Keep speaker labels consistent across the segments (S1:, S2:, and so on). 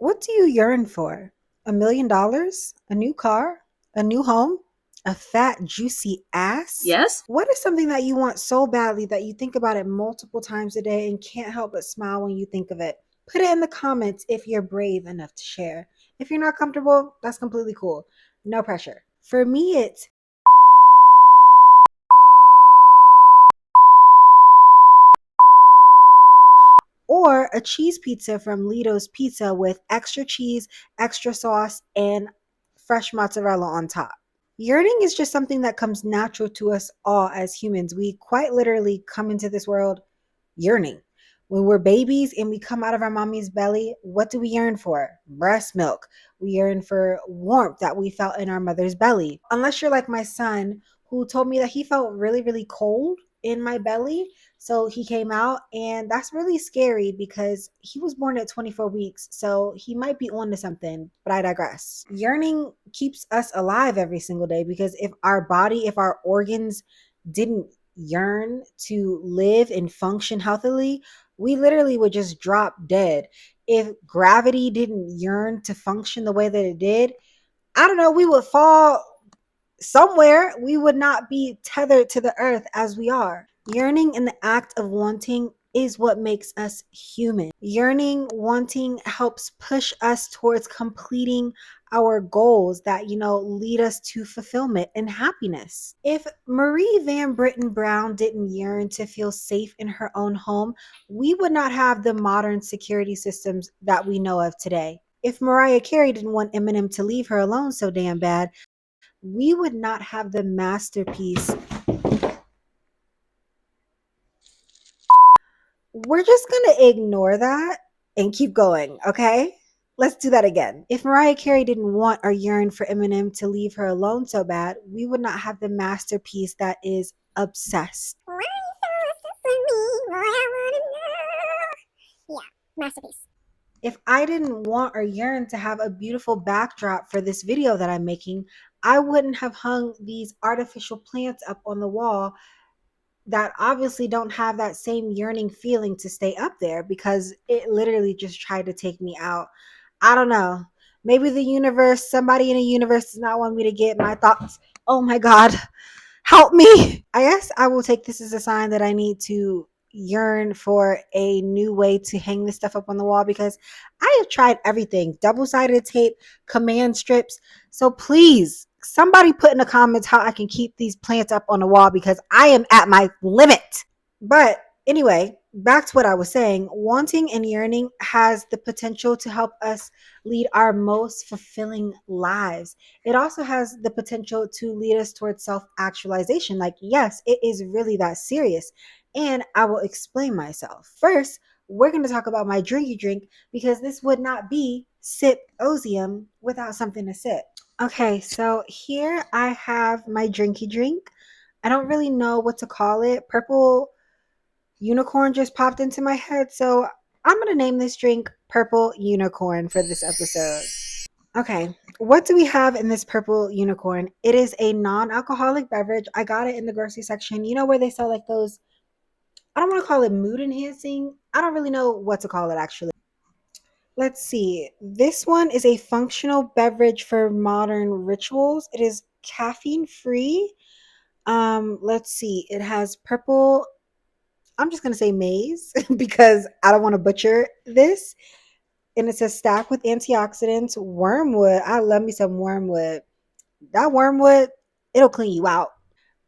S1: What do you yearn for? $1 million? A new car? A new home? A fat, juicy ass?
S2: Yes?
S1: What is something that you want so badly that you think about it multiple times a day and can't help but smile when you think of it? Put it in the comments if you're brave enough to share. If you're not comfortable, that's completely cool. No pressure. For me, it's or a cheese pizza from Lito's Pizza with extra cheese, extra sauce, and fresh mozzarella on top. Yearning is just something that comes natural to us all as humans. We quite literally come into this world yearning. When we're babies and we come out of our mommy's belly, what do we yearn for? Breast milk. We yearn for warmth that we felt in our mother's belly. Unless you're like my son, who told me that he felt really, really cold in my belly. So he came out, and that's really scary because he was born at 24 weeks. So he might be on to something, but I digress. Yearning keeps us alive every single day because if our organs didn't yearn to live and function healthily, we literally would just drop dead. If gravity didn't yearn to function the way that it did, I don't know, we would fall somewhere. We would not be tethered to the earth as we are. Yearning in the act of wanting is what makes us human. Yearning, wanting helps push us towards completing our goals that, lead us to fulfillment and happiness. If Marie Van Britten Brown didn't yearn to feel safe in her own home, we would not have the modern security systems that we know of today. If Mariah Carey didn't want Eminem to leave her alone so damn bad, we would not have the masterpiece. We're just going to ignore that and keep going, okay? Let's do that again. If Mariah Carey didn't want or yearn for Eminem to leave her alone so bad, we would not have the masterpiece that is Obsessed.
S2: Yeah, masterpiece.
S1: If I didn't want or yearn to have a beautiful backdrop for this video that I'm making, I wouldn't have hung these artificial plants up on the wall that obviously don't have that same yearning feeling to stay up there because it literally just tried to take me out. I don't know. Maybe somebody in the universe does not want me to get my thoughts. Oh my God, help me. I guess I will take this as a sign that I need to yearn for a new way to hang this stuff up on the wall because I have tried everything, double-sided tape, command strips. So please, somebody put in the comments how I can keep these plants up on the wall because I am at my limit. But anyway, back to what I was saying. Wanting and yearning has the potential to help us lead our most fulfilling lives. It also has the potential to lead us towards self actualization. Like, yes, it is really that serious. And I will explain myself. First, we're going to talk about my drinky drink because this would not be siposium without something to sip. Okay, so here I have my drinky drink. I don't really know what to call it. Purple unicorn just popped into my head, so I'm going to name this drink Purple Unicorn for this episode. Okay, what do we have in this purple unicorn? It is a non alcoholic beverage. I got it in the grocery section. You know where they sell like those, I don't want to call it mood enhancing. I don't really know what to call it actually. Let's see. This one is a functional beverage for modern rituals. It is caffeine free. Let's see. It has purple, I'm just going to say maize because I don't want to butcher this. And it says stacked with antioxidants, wormwood. I love me some wormwood. That wormwood, it'll clean you out.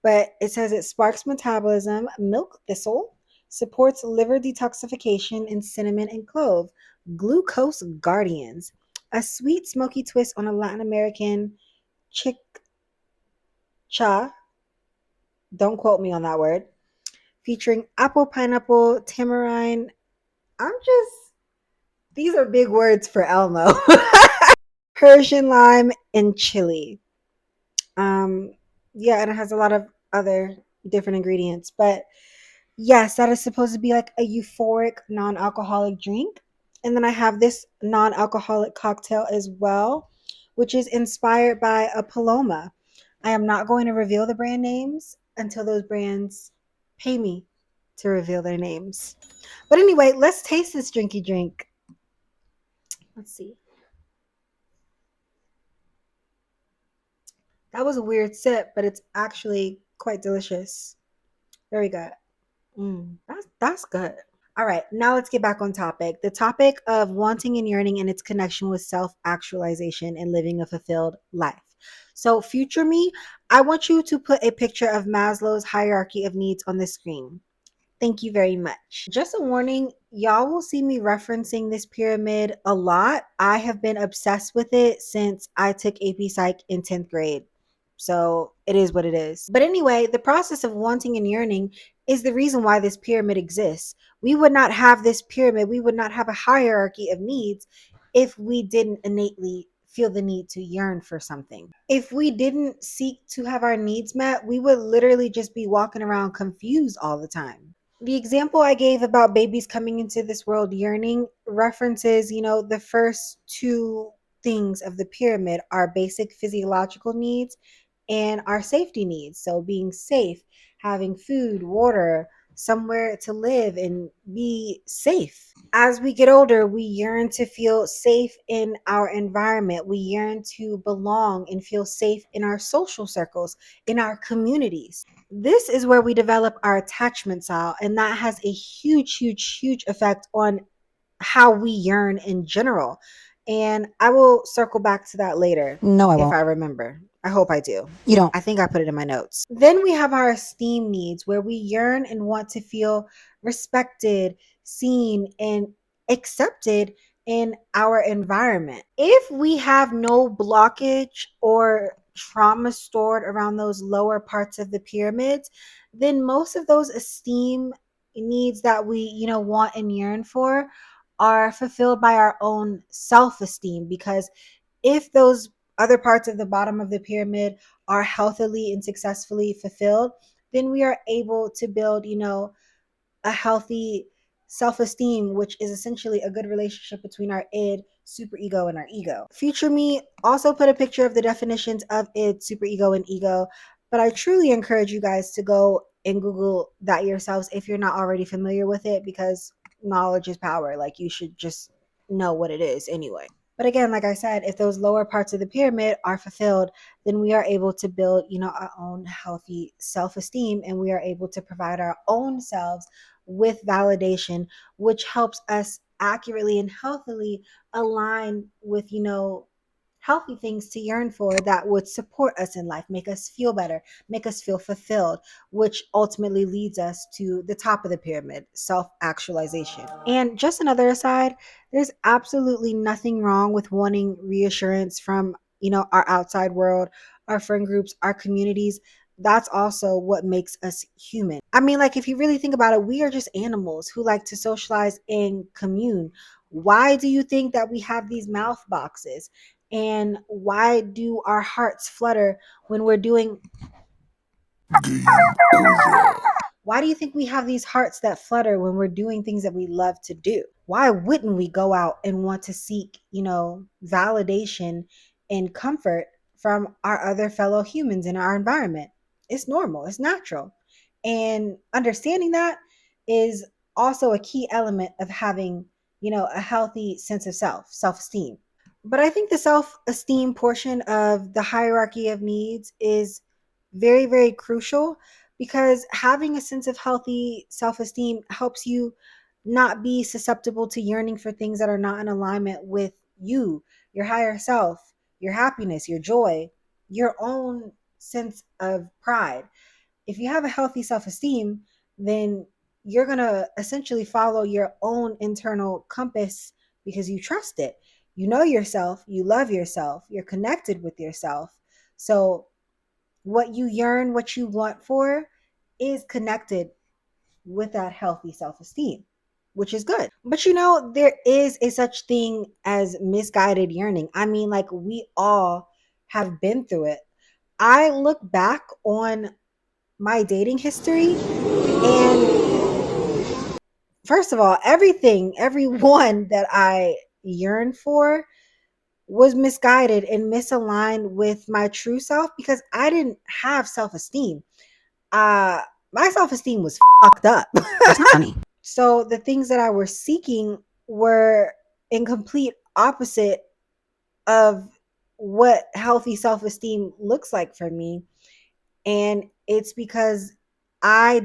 S1: But it says it sparks metabolism, milk thistle, supports liver detoxification, and cinnamon and clove. Glucose guardians, a sweet smoky twist on a Latin American chicha. Don't quote me on that word. Featuring apple, pineapple, tamarind. I'm just, these are big words for Elmo. Persian lime and chili. Um, yeah, and it has a lot of other different ingredients. But yes, that is supposed to be like a euphoric non alcoholic drink. And then I have this non alcoholic cocktail as well, which is inspired by a paloma. I am not going to reveal the brand names until those brands pay me to reveal their names. But anyway, let's taste this drinky drink. Let's see. That was a weird sip, but it's actually quite delicious. Very good. That's good. All right, now let's get back on topic. The topic of wanting and yearning and its connection with self actualization and living a fulfilled life. So, future me, I want you to put a picture of Maslow's hierarchy of needs on the screen. Thank you very much. Just a warning, y'all will see me referencing this pyramid a lot. I have been obsessed with it since I took AP Psych in 10th grade. So it is what it is. But anyway, the process of wanting and yearning is the reason why this pyramid exists. We would not have this pyramid, we would not have a hierarchy of needs if we didn't innately feel the need to yearn for something. If we didn't seek to have our needs met, we would literally just be walking around confused all the time. The example I gave about babies coming into this world yearning references, the first two things of the pyramid are basic physiological needs and our safety needs. So, being safe, having food, water, somewhere to live, and be safe. As we get older, we yearn to feel safe in our environment. We yearn to belong and feel safe in our social circles, in our communities. This is where we develop our attachment style, and that has a huge, huge, huge effect on how we yearn in general. And I will circle back to that later.
S2: No, I
S1: If
S2: won't.
S1: I remember. I hope I do.
S2: You don't.
S1: I think I put it in my notes. Then we have our esteem needs, where we yearn and want to feel respected, seen, and accepted in our environment. If we have no blockage or trauma stored around those lower parts of the pyramids, then most of those esteem needs that we, want and yearn for are fulfilled by our own self-esteem, because if those other parts of the bottom of the pyramid are healthily and successfully fulfilled, then we are able to build, a healthy self-esteem, which is essentially a good relationship between our id, superego, and our ego. Future me also put a picture of the definitions of id, superego, and ego, but I truly encourage you guys to go and Google that yourselves if you're not already familiar with it, because knowledge is power. Like, you should just know what it is anyway. But again, like I said, if those lower parts of the pyramid are fulfilled, then we are able to build, our own healthy self-esteem, and we are able to provide our own selves with validation, which helps us accurately and healthily align with, healthy things to yearn for that would support us in life, make us feel better, make us feel fulfilled, which ultimately leads us to the top of the pyramid, self actualization. And just another aside, there's absolutely nothing wrong with wanting reassurance from, our outside world, our friend groups, our communities. That's also what makes us human. I mean, like, if you really think about it, we are just animals who like to socialize and commune. Why do you think that we have these mouth boxes? And why do our hearts flutter when we're doing
S2: Game over.
S1: why do you think we have these hearts that flutter when we're doing things that we love to do? Why wouldn't we go out and want to seek, validation and comfort from our other fellow humans in our environment? It's normal, it's natural. And understanding that is also a key element of having, a healthy sense of self-esteem. But I think the self-esteem portion of the hierarchy of needs is very, very crucial, because having a sense of healthy self-esteem helps you not be susceptible to yearning for things that are not in alignment with you, your higher self, your happiness, your joy, your own sense of pride. If you have a healthy self-esteem, then you're going to essentially follow your own internal compass because you trust it. You know yourself, you love yourself, you're connected with yourself. So what you yearn, what you want for, is connected with that healthy self-esteem, which is good. But there is a such thing as misguided yearning. I mean, like, we all have been through it. I look back on my dating history, and first of all, everyone that I yearned for was misguided and misaligned with my true self, because I didn't have self-esteem. uh my self-esteem was fucked up.
S2: That's not funny.
S1: So the things that I was seeking were in complete opposite of what healthy self-esteem looks like for me. And it's because I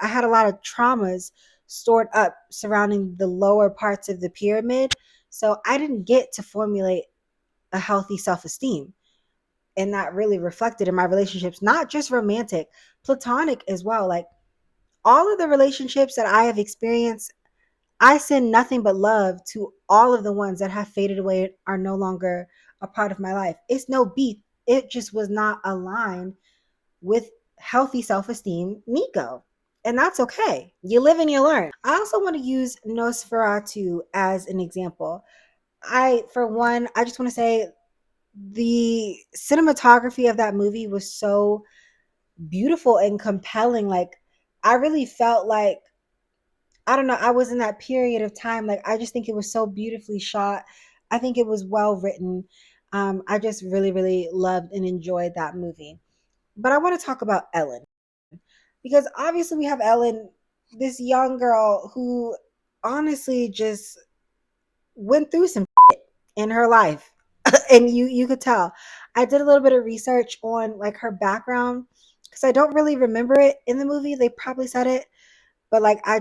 S1: had a lot of traumas stored up surrounding the lower parts of the pyramid. So I didn't get to formulate a healthy self-esteem. And that really reflected in my relationships, not just romantic, platonic as well. Like all of the relationships that I have experienced, I send nothing but love to all of the ones that have faded away and are no longer a part of my life. It's no beef. It just was not aligned with healthy self esteem, Nico. And that's okay. You live and you learn. I also want to use Nosferatu as an example. For one, I just want to say the cinematography of that movie was so beautiful and compelling. Like, I really felt like, I don't know, I was in that period of time. Like, I just think it was so beautifully shot. I think it was well written. I just really, really loved and enjoyed that movie. But I want to talk about Ellen because obviously we have Ellen, this young girl who honestly just went through some in her life. And you could tell. I did a little bit of research on like her background because I don't really remember it in the movie. They probably said it, but like I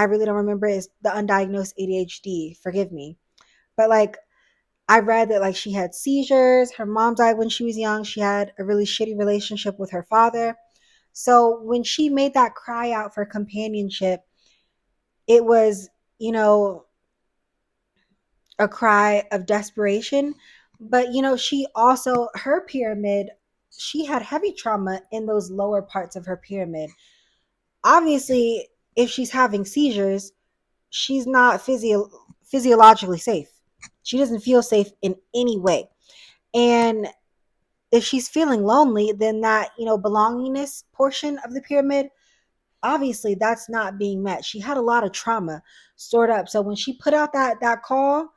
S1: really don't remember it. It's the undiagnosed ADHD. Forgive me. But like I read that like she had seizures, her mom died when she was young, she had a really shitty relationship with her father. So when she made that cry out for companionship, it was, you know, a cry of desperation. But, she also, her pyramid, she had heavy trauma in those lower parts of her pyramid. Obviously, if she's having seizures, she's not physiologically safe. She doesn't feel safe in any way. And if she's feeling lonely, then that, belongingness portion of the pyramid, obviously that's not being met. She had a lot of trauma stored up. So when she put out that call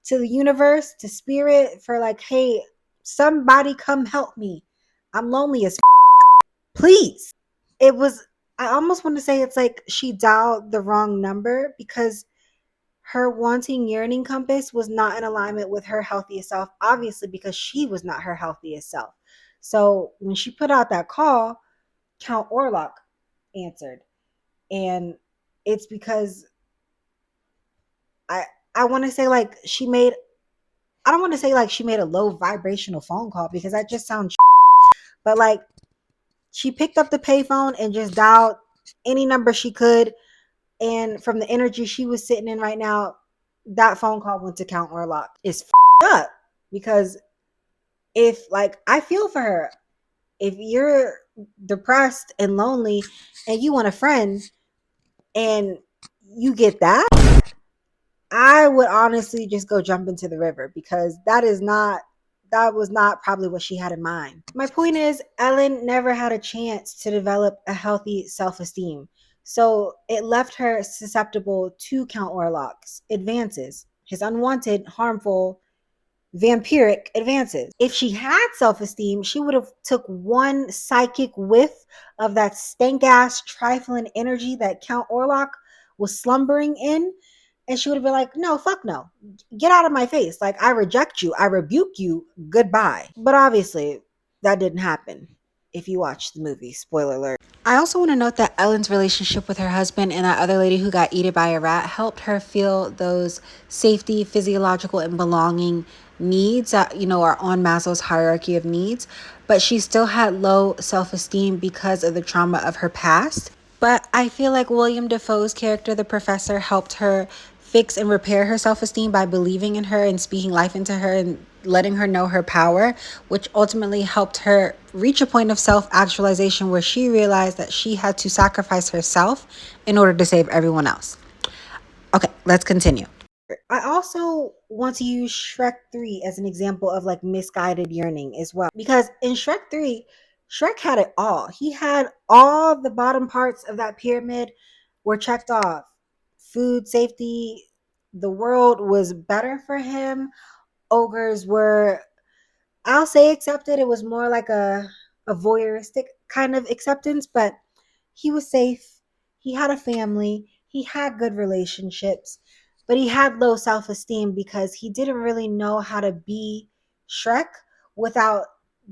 S1: to the universe, to spirit for like, hey, somebody come help me. I'm lonely as please. It was I almost want to say it's like she dialed the wrong number because her wanting yearning compass was not in alignment with her healthiest self, obviously because she was not her healthiest self. So when she put out that call, Count Orlok answered. And it's because I I want to say like I don't want to say like she made a low vibrational phone call because that just sounds but like she picked up the payphone and just dialed any number she could, and from the energy she was sitting in right now, that phone call went to Count Orlok. It's up because if like I feel for her, if you're depressed and lonely and you want a friend and you get that, I would honestly just go jump into the river because that was not probably what she had in mind. My point is Ellen never had a chance to develop a healthy self-esteem. So it left her susceptible to Count Orlok's advances, his unwanted, harmful, vampiric advances. If she had self-esteem, she would have took one psychic whiff of that stank ass trifling energy that Count Orlok was slumbering in, and she would have been like, no, fuck no. Get out of my face. Like, I reject you. I rebuke you. Goodbye. But obviously, that didn't happen if you watch the movie. Spoiler alert. I also want to note that Ellen's relationship with her husband and that other lady who got eaten by a rat helped her feel those safety, physiological, and belonging needs that, are on Maslow's hierarchy of needs. But she still had low self esteem because of the trauma of her past. But I feel like William Dafoe's character, the professor, helped her fix and repair her self esteem by believing in her and speaking life into her and letting her know her power, which ultimately helped her reach a point of self actualization where she realized that she had to sacrifice herself in order to save everyone else. Okay, let's continue. I also want to use Shrek 3 as an example of like misguided yearning as well. Because in Shrek 3, Shrek had it all. He had all the bottom parts of that pyramid were checked off. Food, safety, the world was better for him. Ogres were, I'll say accepted. It was more like a voyeuristic kind of acceptance, but he was safe. He had a family. He had good relationships, but he had low self esteem because he didn't really know how to be Shrek without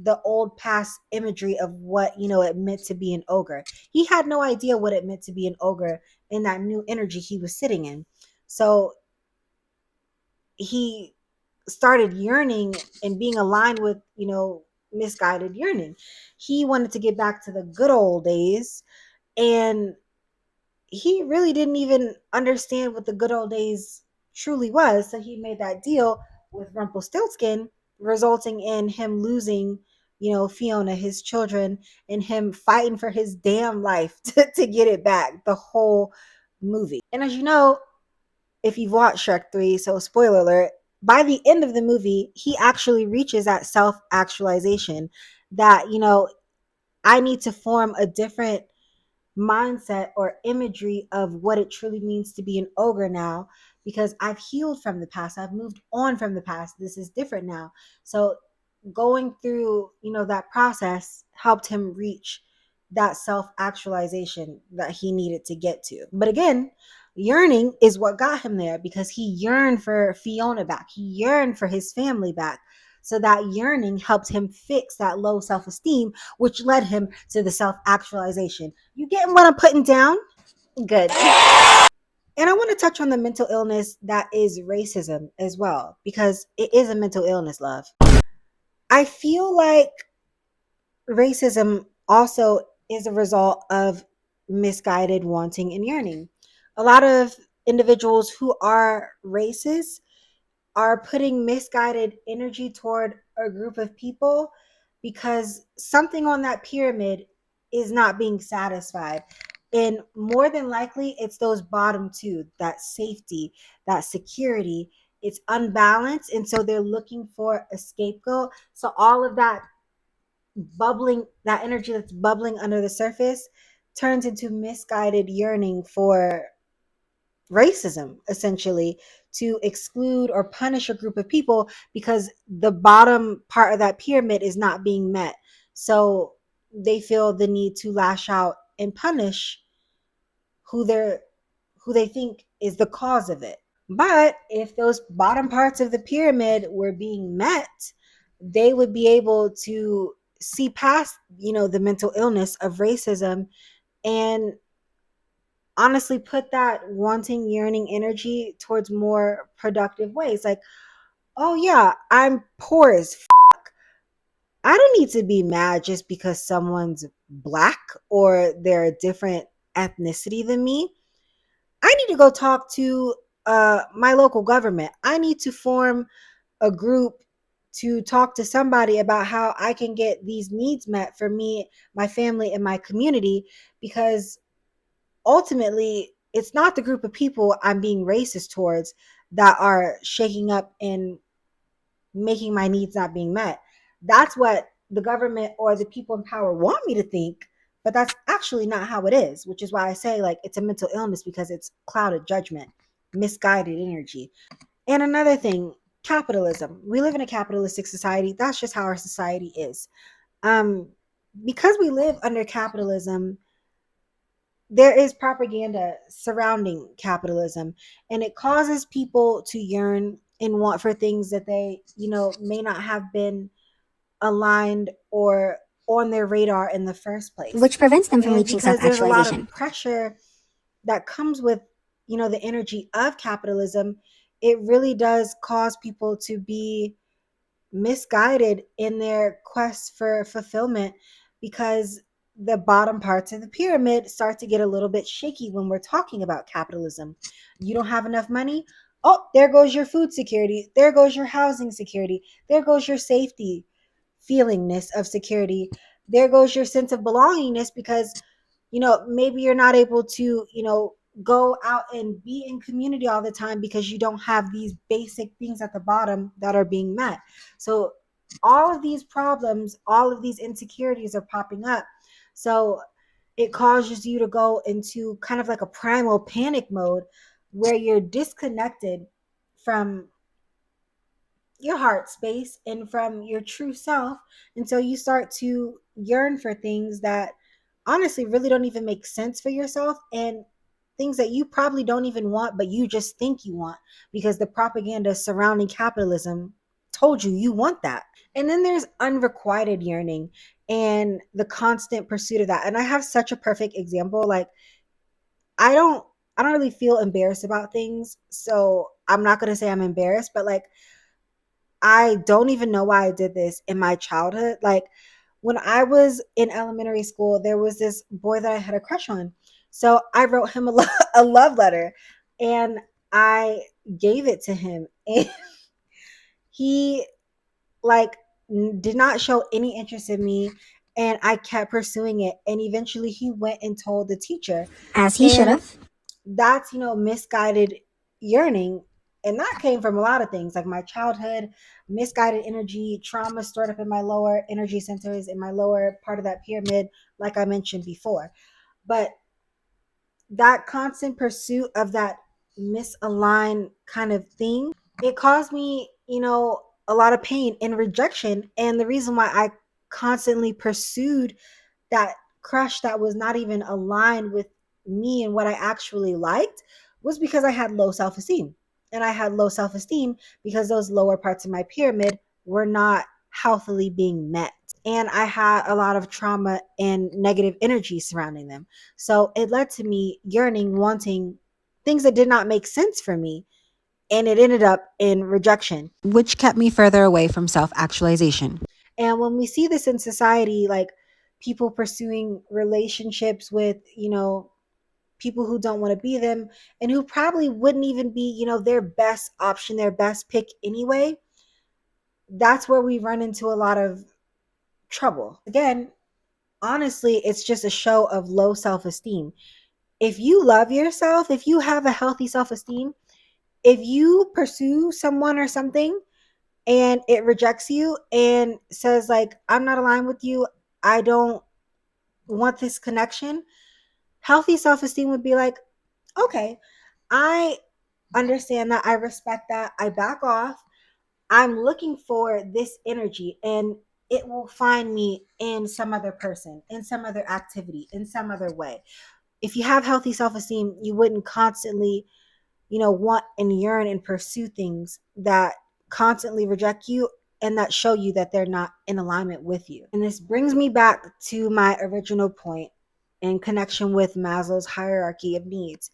S1: the old past imagery of what, it meant to be an ogre. He had no idea what it meant to be an ogre in that new energy he was sitting in. So he started yearning and being aligned with, misguided yearning. He wanted to get back to the good old days, and he really didn't even understand what the good old days truly was. So he made that deal with Rumpelstiltskin, resulting in him losing, Fiona, his children, and him fighting for his damn life to get it back the whole movie. And as you know, if you've watched Shrek 3, so spoiler alert, by the end of the movie, he actually reaches that self actualization that, I need to form a different mindset or imagery of what it truly means to be an ogre now, because I've healed from the past. I've moved on from the past. This is different now. So going through, that process helped him reach that self actualization that he needed to get to. But again, yearning is what got him there, because he yearned for Fiona back. He yearned for his family back. So that yearning helped him fix that low self esteem, which led him to the self actualization. You getting what I'm putting down? Good. And I want to touch on the mental illness that is racism as well, because it is a mental illness, love. I feel like racism also is a result of misguided wanting and yearning. A lot of individuals who are racist are putting misguided energy toward a group of people because something on that pyramid is not being satisfied. And more than likely, it's those bottom two, that safety, that security. It's unbalanced. And so they're looking for a scapegoat. So all of that bubbling, that energy that's bubbling under the surface turns into misguided yearning for racism, essentially, to exclude or punish a group of people because the bottom part of that pyramid is not being met. So they feel the need to lash out and punish who they're who they think is the cause of it. But if those bottom parts of the pyramid were being met, they would be able to see past, the mental illness of racism, and honestly put that wanting, yearning energy towards more productive ways. Like, oh yeah, I'm poor as I don't need to be mad just because someone's black or they're a different ethnicity than me. I need to go talk to my local government. I need to form a group to talk to somebody about how I can get these needs met for me, my family, and my community, because ultimately it's not the group of people I'm being racist towards that are shaking up and making my needs not being met. That's what the government or the people in power want me to think, but that's actually not how it is, which is why I say, like, it's a mental illness, because it's clouded judgment, misguided energy. And another thing, capitalism. We live in a capitalistic society. That's just how our society is. um because we live under capitalism, there is propaganda surrounding capitalism, and it causes people to yearn and want for things that they, may not have been aligned or on their radar in the first place.
S2: which prevents them from
S1: And
S2: reaching self
S1: because there's a lot of
S2: actualization.
S1: pressure that comes with, the energy of capitalism, it really does cause people to be misguided in their quest for fulfillment, because the bottom parts of the pyramid start to get a little bit shaky when we're talking about capitalism. You don't have enough money? Oh, there goes your food security. There goes your housing security. There goes your safety feelingness of security. There goes your sense of belongingness, because maybe you're not able to, go out and be in community all the time because you don't have these basic things at the bottom that are being met. So all of these problems, all of these insecurities are popping up. So it causes you to go into kind of like a primal panic mode, where you're disconnected from your heart space and from your true self. And so you start to yearn for things that honestly really don't even make sense for yourself, and things that you probably don't even want, but you just think you want because the propaganda surrounding capitalism told you you want that. And then there's unrequited yearning and the constant pursuit of that. And I have such a perfect example. Like I don't I don't really feel embarrassed about things. So I'm not going to say I'm embarrassed, but like I don't even know why I did this in my childhood. Like when I was in elementary school, there was this boy that I had a crush on. So I wrote him a love letter and I gave it to him. And he like did not show any interest in me, and I kept pursuing it, and eventually he went and told the teacher.
S2: As he should
S1: And
S2: have.
S1: that's, misguided yearning. And that came from a lot of things like my childhood, misguided energy, trauma stored up in my lower energy centers in my lower part of that pyramid, like I mentioned before. But that constant pursuit of that misaligned kind of thing, it caused me, a lot of pain and rejection. And the reason why I constantly pursued that crush that was not even aligned with me and what I actually liked was because I had low self esteem. And I had low self esteem because those lower parts of my pyramid were not healthily being met. And I had a lot of trauma and negative energy surrounding them. So it led to me yearning, wanting things that did not make sense for me. And it ended up in rejection,
S2: Which kept me further away from self actualization.
S1: and when we see this in society, like people pursuing relationships with, people who don't want to be them and who probably wouldn't even be, their best option, their best pick anyway, that's where we run into a lot of trouble. Again, honestly, it's just a show of low self esteem. If you love yourself, if you have a healthy self esteem, if you pursue someone or something and it rejects you and says, like, I'm not aligned with you, I don't want this connection, healthy self esteem would be like, okay, I understand that. I respect that. I back off. I'm looking for this energy and it will find me in some other person, in some other activity, in some other way. If you have healthy self esteem, you wouldn't constantly, want and yearn and pursue things that constantly reject you and that show you that they're not in alignment with you. And this brings me back to my original point in connection with Maslow's hierarchy of needs.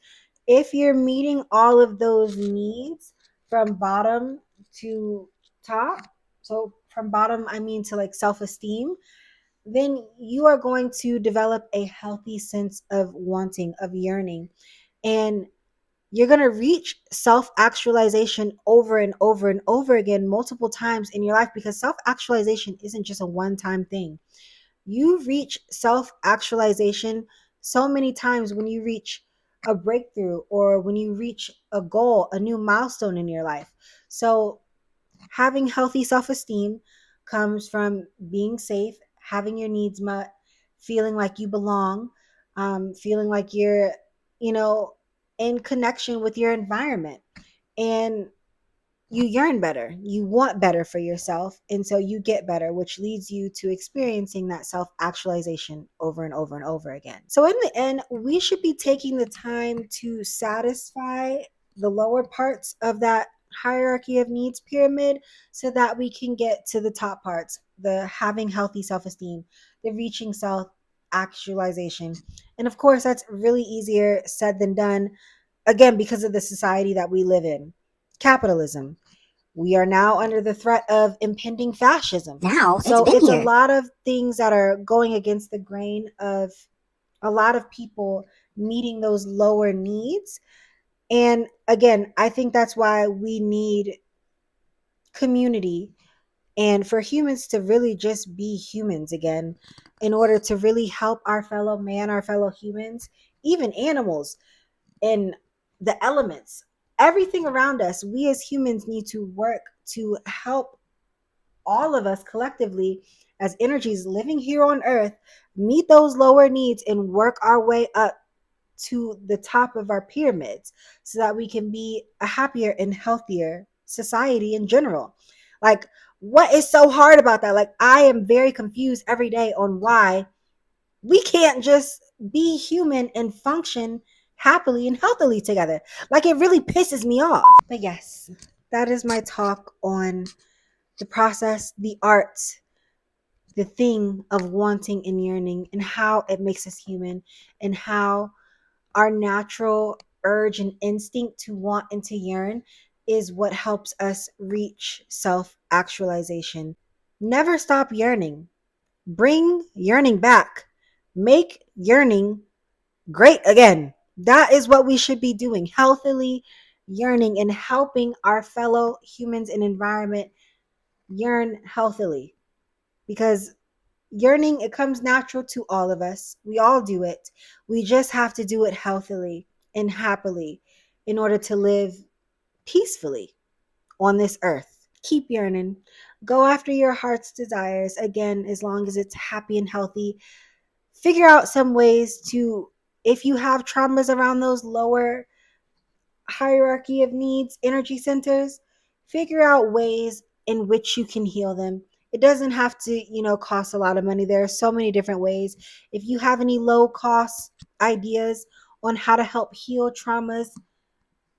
S1: If you're meeting all of those needs from bottom to top, so from bottom, I mean to like self esteem, then you are going to develop a healthy sense of wanting, of yearning. And you're going to reach self actualization over and over and over again, multiple times in your life, because self actualization isn't just a one time thing. You reach self actualization so many times when you reach a breakthrough or when you reach a goal, a new milestone in your life. So, having healthy self esteem comes from being safe, having your needs met, feeling like you belong, feeling like you're, you know, in connection with your environment. And you yearn better, you want better for yourself, and so you get better, which leads you to experiencing that self actualization over and over and over again. So in the end, we should be taking the time to satisfy the lower parts of that hierarchy of needs pyramid so that we can get to the top parts, the having healthy self-esteem, the reaching self actualization. And of course, that's really easier said than done, again, because of the society that we live in, capitalism. We are now under the threat of impending fascism.
S2: Now it's
S1: So
S2: been
S1: it's a
S2: here.
S1: lot of things that are going against the grain of a lot of people meeting those lower needs. And again, I think that's why we need community and for humans to really just be humans again in order to really help our fellow man, our fellow humans, even animals and the elements, everything around us. We as humans need to work to help all of us collectively as energies living here on earth meet those lower needs and work our way up to the top of our pyramids so that we can be a happier and healthier society in general. Like, what is so hard about that? Like, I am very confused every day on why we can't just be human and function happily and healthily together. Like, it really pisses me off. But yes, that is my talk on the process, the art, the thing of wanting and yearning, and how it makes us human, and how our natural urge and instinct to want and to yearn is what helps us reach self actualization. Never stop yearning. Bring yearning back. Make yearning great again. That is what we should be doing, healthily yearning and helping our fellow humans and environment yearn healthily, because yearning, it comes natural to all of us. We all do it. We just have to do it healthily and happily in order to live peacefully on this earth. Keep yearning. Go after your heart's desires, again, as long as it's happy and healthy. Figure out some ways to, if you have traumas around those lower hierarchy of needs, energy centers, figure out ways in which you can heal them. It doesn't have to, cost a lot of money. There are so many different ways. If you have any low cost ideas on how to help heal traumas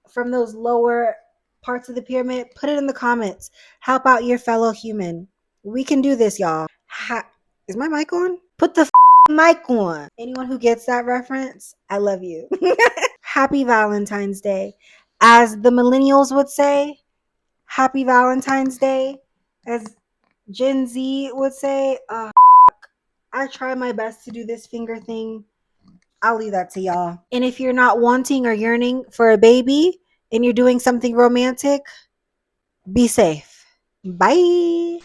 S1: from those lower parts of the pyramid, put it in the comments. Help out your fellow human. We can do this, y'all. Is my mic on? Put the mic on. Anyone who gets that reference, I love you. Happy Valentine's Day. As the millennials would say, Happy Valentine's Day. As Gen Z would say, I try my best to do this finger thing. I'll leave that to y'all. And if you're not wanting or yearning for a baby and you're doing something romantic, be safe. Bye.